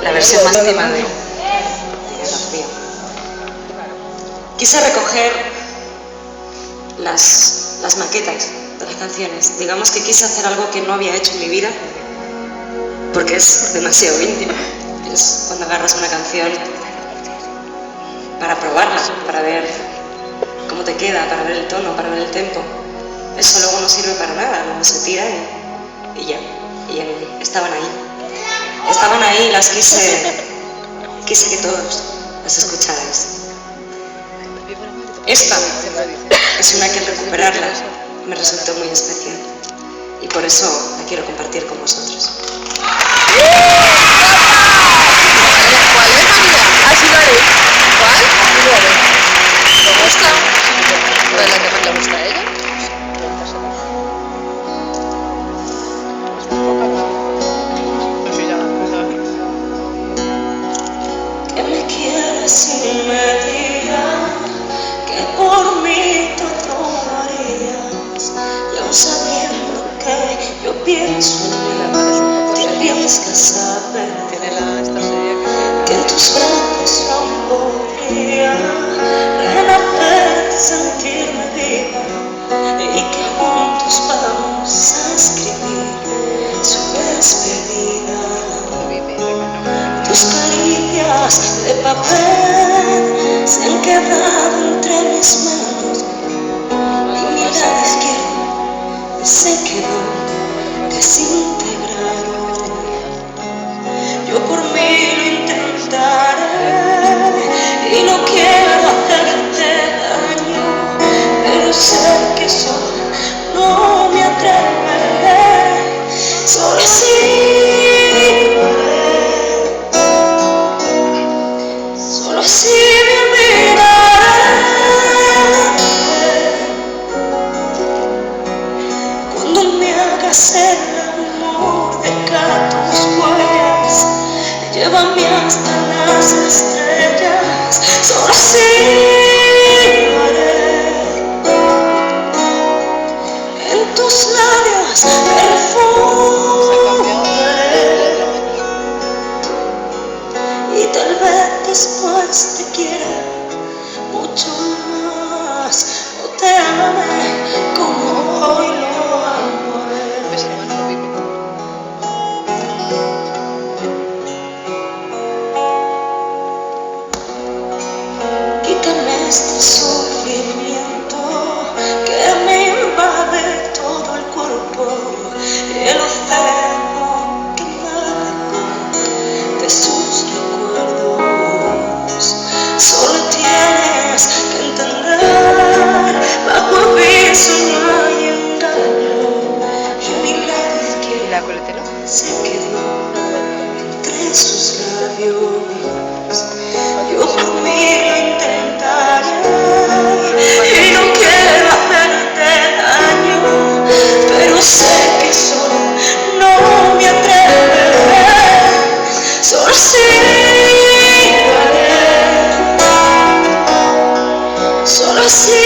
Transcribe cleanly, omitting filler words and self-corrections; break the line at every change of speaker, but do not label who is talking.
la versión más íntima de García. Quise recoger las maquetas de las canciones. Digamos que quise hacer algo que no había hecho en mi vida, porque es demasiado íntimo. Es cuando agarras una canción para probarla, para ver cómo te queda, para ver el tono, para ver el tempo. Eso luego no sirve para nada, luego se tira y ya. Y estaban ahí. Estaban ahí y las quise que todos las escucharais. Esta es una que al recuperarla me resultó muy especial y por eso la quiero compartir con vosotros.
¿Cuál es, María? Así lo haré. ¿Cuál? Así lo haré. ¿Te gusta? ¿Cuál es la que más le gusta a ella?
Que me quieras y me digas que por mí todo harías, y aún sabiendo que yo pienso en mí, te arriesgas a ver que en tus brazos aún podría renacer, sentirme viva, y que juntos vamos a escribir su despedida. Tus caricias de papel se han quedado entre mis manos, y mi lado izquierdo se quedó desintegrado. Yo por mí lo intentaré y no quiero hacerte daño, pero sé que solo no me atreveré, solo así, solo así me miraré. Cuando me hagas el amor de tus huellas, llévame hasta las estrellas, solo así lo haré. En tus labios perfume y tal vez después te quiera mucho más, o te ame como hoy lo amo a él. Quítame este sufrimiento que me invade todo el cuerpo, y el océano que nada de sus recuerdos. Solo tienes que entender, bajo aviso no hay engaño, y mi lado izquierdo se quedó entre sus labios. Yo por mí lo intentaré y no quiero hacerte daño, pero sé que solo no me atreveré, solo así lo haré, solo así